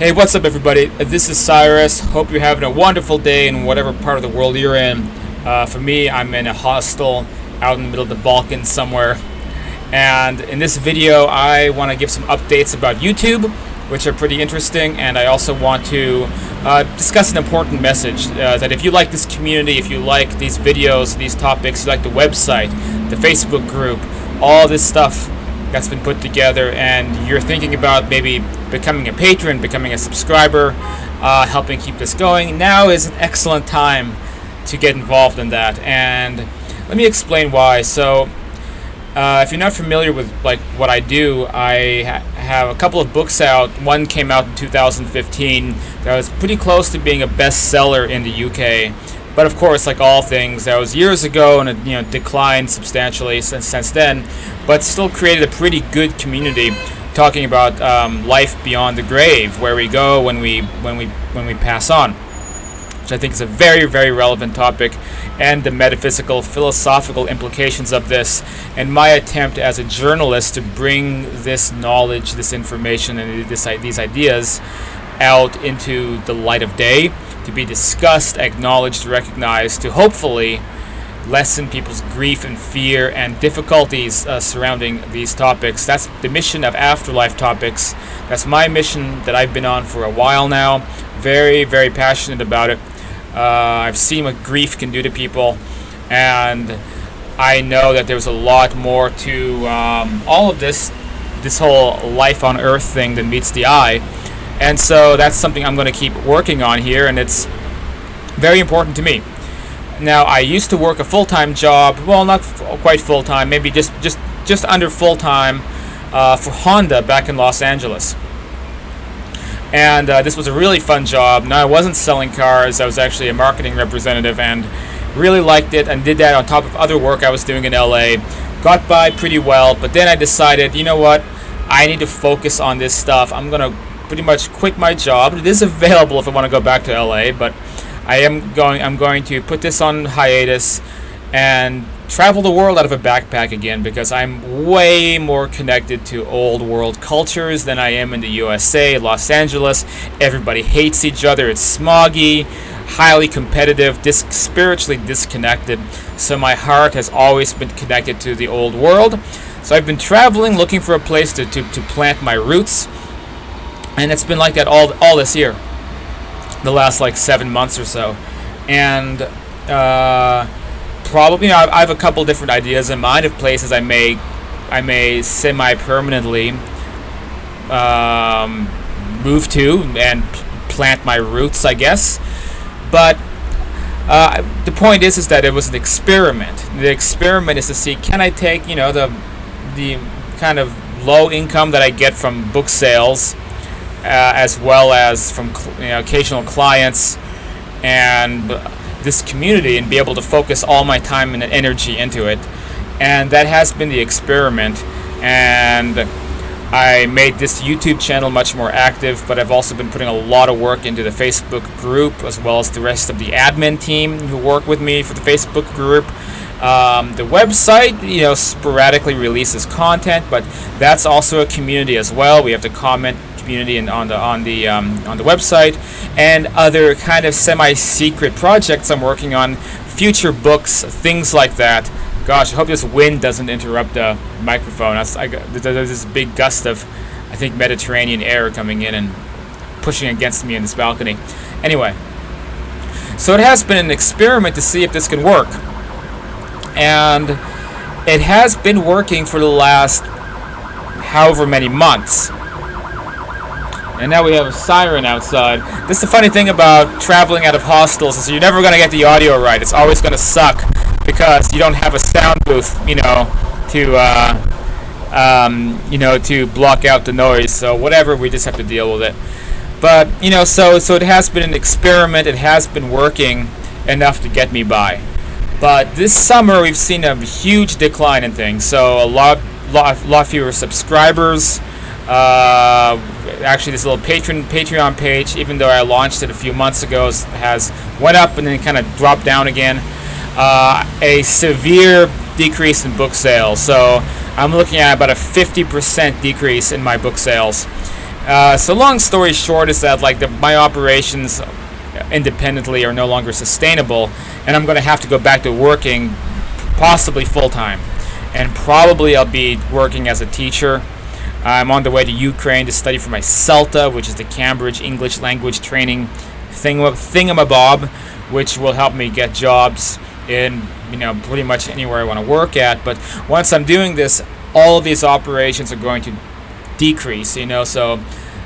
Hey, what's up, everybody? This is Cyrus. Hope you're having a wonderful day in whatever part of the world you're in. For me, I'm in a hostel out in the middle of the Balkans somewhere. And in this video, I want to give some updates about YouTube, which are pretty interesting. And I also want to discuss an important message that if you like this community, if you like these videos, these topics, you like the website, the Facebook group, all this stuff that's been put together, and you're thinking about maybe becoming a patron, becoming a subscriber, helping keep this going, now is an excellent time to get involved in that. And let me explain why. So if you're not familiar with what I do, I have a couple of books out. One came out in 2015 that was pretty close to being a bestseller in the UK. But of course, like all things, that was years ago, and it declined substantially since then. But still created a pretty good community talking about life beyond the grave, where we go when we pass on, which I think is a very, very relevant topic, and the metaphysical, philosophical implications of this, and my attempt as a journalist to bring this knowledge, this information, and these ideas out into the light of day, to be discussed, acknowledged, recognized, to hopefully lessen people's grief and fear and difficulties surrounding these topics. That's the mission of Afterlife Topics. That's my mission that I've been on for a while now. Very, very passionate about it. I've seen what grief can do to people, and I know that there's a lot more to all of this whole life on Earth thing than meets the eye. And so that's something I'm going to keep working on here, and it's very important to me. Now, I used to work a full-time job, well, not quite full-time, maybe just under full-time for Honda back in Los Angeles. And this was a really fun job. Now, I wasn't selling cars, I was actually a marketing representative, and really liked it, and did that on top of other work I was doing in LA. Got by pretty well, but then I decided, you know what, I need to focus on this stuff. I'm going to pretty much quit my job. It is available if I want to go back to LA, but I'm going to put this on hiatus and travel the world out of a backpack again, because I'm way more connected to old world cultures than I am in the USA, Los Angeles. Everybody hates each other. It's smoggy, highly competitive, spiritually disconnected. So my heart has always been connected to the old world. So I've been traveling, looking for a place to plant my roots. And it's been like that all this year, the last 7 months or so. And probably, I have a couple different ideas in mind of places I may semi-permanently move to and plant my roots, I guess. But the point is that it was an experiment. The experiment is to see, can I take the kind of low income that I get from book sales, as well as from occasional clients and this community, and be able to focus all my time and energy into it. And that has been the experiment. And I made this YouTube channel much more active, but I've also been putting a lot of work into the Facebook group, as well as the rest of the admin team who work with me for the Facebook group. The website, sporadically releases content, but that's also a community as well. We have the comment community and on the website, and other kind of semi-secret projects I'm working on, future books, things like that. Gosh, I hope this wind doesn't interrupt the microphone. There's this big gust of, I think, Mediterranean air coming in and pushing against me in this balcony. Anyway, so it has been an experiment to see if this can work. And it has been working for the last however many months. And now we have a siren outside. This is the funny thing about traveling out of hostels, is you're never going to get the audio right. It's always going to suck, because you don't have a sound booth, to block out the noise. So whatever, we just have to deal with it. But so it has been an experiment. It has been working enough to get me by. But this summer we've seen a huge decline in things. So a lot fewer subscribers. Actually, this little Patreon page, even though I launched it a few months ago, has went up and then kind of dropped down again. A severe decrease in book sales. So I'm looking at about a 50% decrease in my book sales. So long story short is that like my operations independently are no longer sustainable, and I'm going to have to go back to working possibly full-time, and probably I'll be working as a teacher. I'm on the way to Ukraine to study for my CELTA, which is the Cambridge English Language Training thingamabob, which will help me get jobs in pretty much anywhere I want to work at. But once I'm doing this, all of these operations are going to decrease. So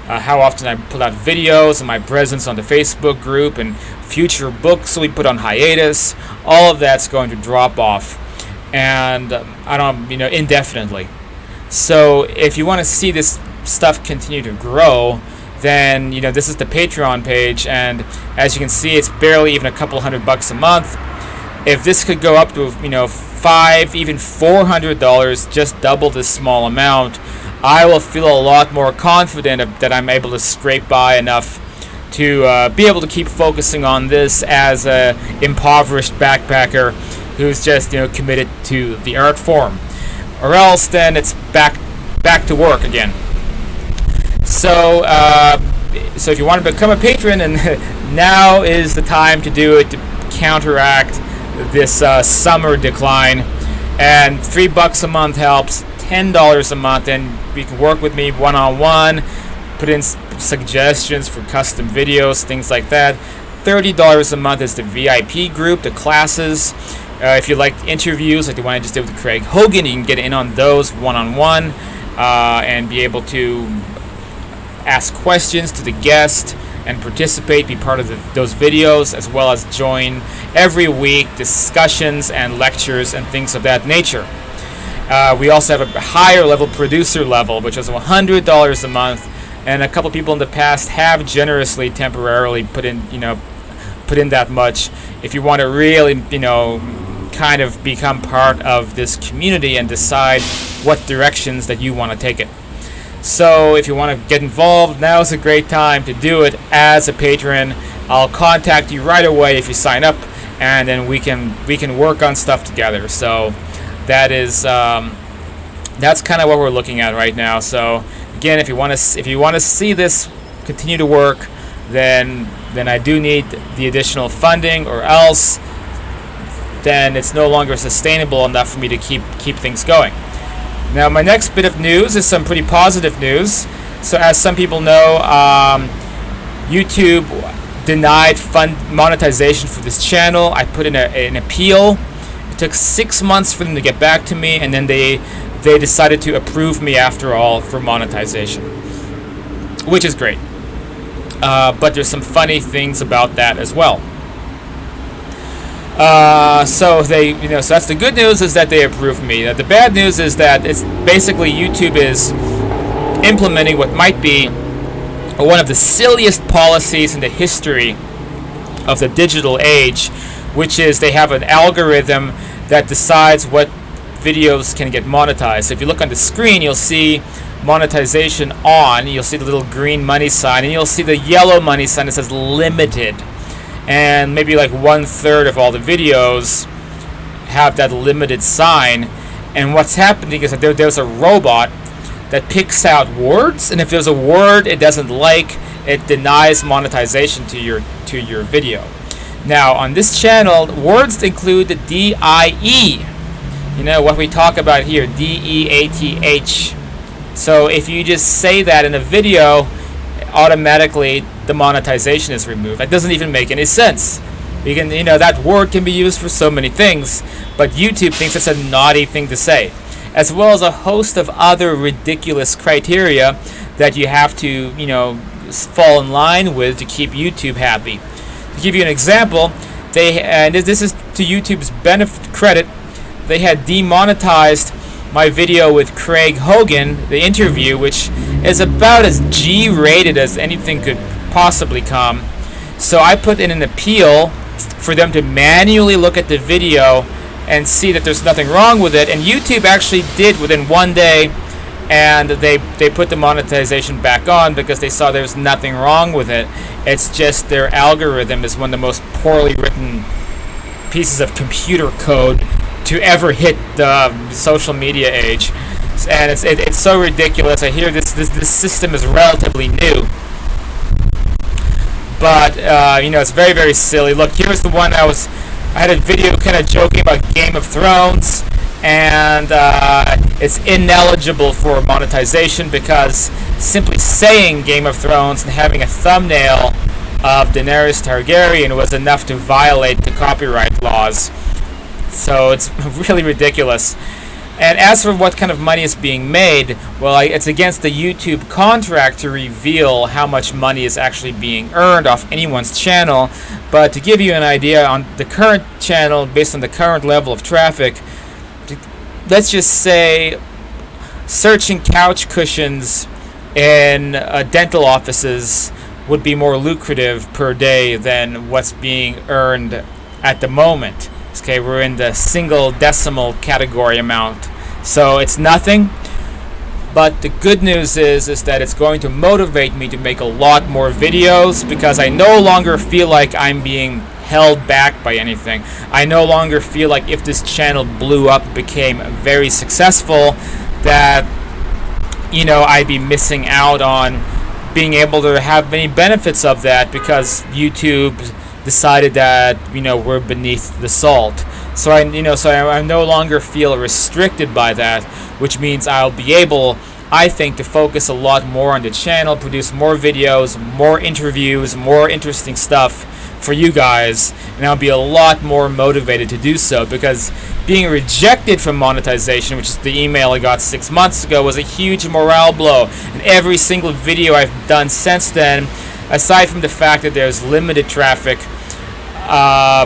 how often I put out videos and my presence on the Facebook group and future books we put on hiatus, all of that's going to drop off, and I don't indefinitely. So if you want to see this stuff continue to grow, then this is the Patreon page, and as you can see, it's barely even a couple $100 a month. If this could go up to $5, even $400, just double this small amount, I will feel a lot more confident that I'm able to scrape by enough to be able to keep focusing on this as a impoverished backpacker who's just committed to the art form. Or else then it's back to work again. So if you want to become a patron, and now is the time to do it to counteract this summer decline. And $3 a month helps, $10 a month, and you can work with me one-on-one, put in suggestions for custom videos, things like that. $30 a month is the VIP group, the classes. If you like interviews like the one I just did with Craig Hogan, you can get in on those one-on-one and be able to ask questions to the guest and participate, be part of those videos, as well as join every week discussions and lectures and things of that nature. We also have a higher level producer level, which is $100 a month, and a couple people in the past have generously temporarily put in that much. If you want to really kind of become part of this community and decide what directions that you want to take it. So if you want to get involved, now is a great time to do it as a patron. I'll contact you right away if you sign up, and then we can work on stuff together. So that is that's kind of what we're looking at right now. So again, if you want to see this continue to work, then I do need the additional funding, or else then it's no longer sustainable enough for me to keep things going. Now, my next bit of news is some pretty positive news. So as some people know, YouTube denied monetization for this channel. I put in an appeal. It took 6 months for them to get back to me, and then they decided to approve me after all for monetization, which is great. But there's some funny things about that as well. So that's the good news, is that they approved me. The bad news is that it's basically YouTube is implementing what might be one of the silliest policies in the history of the digital age, which is they have an algorithm that decides what videos can get monetized. So if you look on the screen, you'll see monetization on, you'll see the little green money sign, and you'll see the yellow money sign that says limited. And maybe like 1/3 of all the videos have that limited sign. And what's happening is that there's a robot that picks out words, and if there's a word it doesn't like, it denies monetization to your video. Now on this channel, words include the DIE, what we talk about here, DEATH. So if you just say that in a video, automatically the monetization is removed. That doesn't even make any sense. You can, that word can be used for so many things, but YouTube thinks it's a naughty thing to say, as well as a host of other ridiculous criteria that you have to, fall in line with to keep YouTube happy. To give you an example, and this is to YouTube's credit, they had demonetized my video with Craig Hogan, the interview, which is about as G-rated as anything could possibly come. So I put in an appeal for them to manually look at the video and see that there's nothing wrong with it, and YouTube actually did within 1 day, and they put the monetization back on because they saw there's nothing wrong with it. It's just their algorithm is one of the most poorly written pieces of computer code to ever hit the social media age, and it's so ridiculous. I hear this this system is relatively new. But it's very, very silly. Look, here's the one I had a video kind of joking about Game of Thrones, and it's ineligible for monetization because simply saying Game of Thrones and having a thumbnail of Daenerys Targaryen was enough to violate the copyright laws. So it's really ridiculous. And as for what kind of money is being made, well, it's against the YouTube contract to reveal how much money is actually being earned off anyone's channel. But to give you an idea on the current channel, based on the current level of traffic, let's just say searching couch cushions in dental offices would be more lucrative per day than what's being earned at the moment. Okay, we're in the single decimal category amount, so it's nothing. But the good news is that it's going to motivate me to make a lot more videos, because I no longer feel like I'm being held back by anything. I no longer feel like if this channel blew up, became very successful, that I'd be missing out on being able to have any benefits of that, because YouTube decided that we're beneath the salt. So I no longer feel restricted by that, which means I'll be able, I think, to focus a lot more on the channel, produce more videos, more interviews, more interesting stuff for you guys, and I'll be a lot more motivated to do so, because being rejected from monetization, which is the email I got 6 months ago, was a huge morale blow. And every single video I've done since then, aside from the fact that there's limited traffic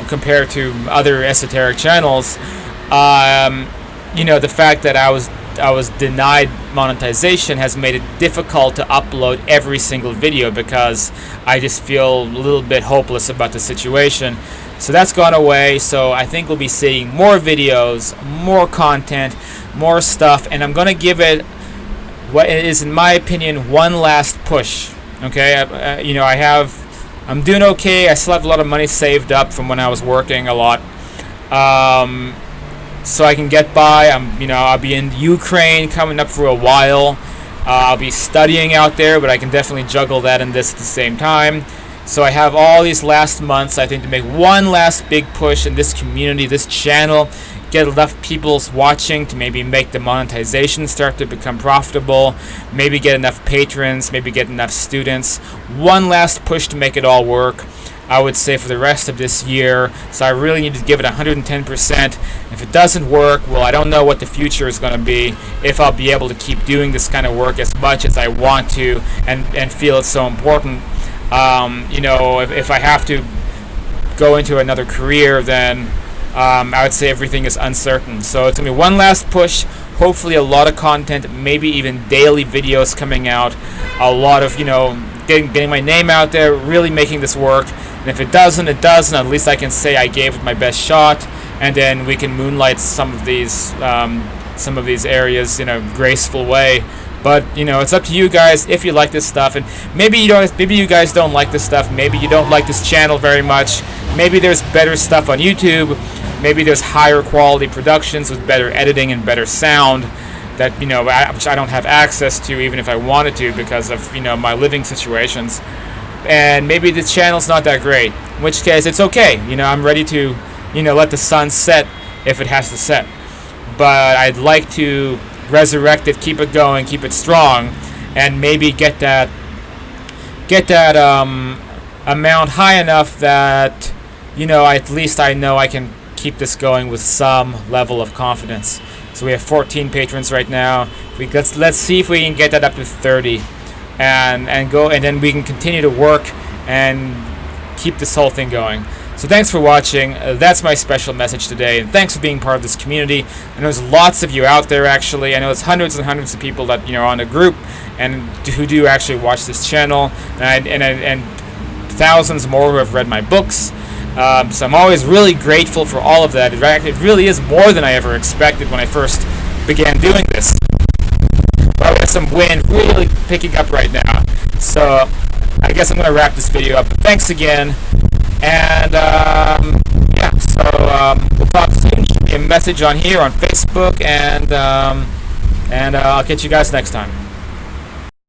compared to other esoteric channels, the fact that I was denied monetization has made it difficult to upload every single video, because I just feel a little bit hopeless about the situation. So that's gone away. So I think we'll be seeing more videos, more content, more stuff, and I'm gonna give it what is, in my opinion, one last push. Okay, I'm doing okay. I still have a lot of money saved up from when I was working a lot, so I can get by. I'll be in Ukraine coming up for a while. I'll be studying out there, but I can definitely juggle that and this at the same time. So I have all these last months, I think, to make one last big push in this community, this channel, get enough people watching to maybe make the monetization start to become profitable, maybe get enough patrons, maybe get enough students. One last push to make it all work, I would say, for the rest of this year. So I really need to give it 110%. If it doesn't work, well, I don't know what the future is going to be, if I'll be able to keep doing this kind of work as much as I want to and feel it's so important. If I have to go into another career, then I would say everything is uncertain. So it's going to be one last push, hopefully a lot of content, maybe even daily videos coming out, a lot of, getting my name out there, really making this work. And if it doesn't, it doesn't. At least I can say I gave it my best shot, and then we can moonlight some of these areas in a graceful way. But it's up to you guys if you like this stuff, and maybe you guys don't like this stuff. Maybe you don't like this channel very much. Maybe there's better stuff on YouTube. Maybe there's higher quality productions with better editing and better sound that which I don't have access to, even if I wanted to, because of my living situations. And maybe the channel's not that great, in which case it's okay. I'm ready to let the sun set if it has to set. But I'd like to resurrect it, keep it going, keep it strong, and maybe get that amount high enough that at least I know I can keep this going with some level of confidence. So we have 14 patrons right now. Let's see if we can get that up to 30, and then we can continue to work and keep this whole thing going. So thanks for watching. That's my special message today, and thanks for being part of this community. I know there's lots of you out there, actually. I know there's hundreds and hundreds of people that are on the group and who do actually watch this channel, and thousands more who have read my books. So I'm always really grateful for all of that. It really is more than I ever expected when I first began doing this. But we have some wind really picking up right now. So I guess I'm going to wrap this video up. But thanks again. And we'll talk soon. Should be a message on here on Facebook, and I'll catch you guys next time.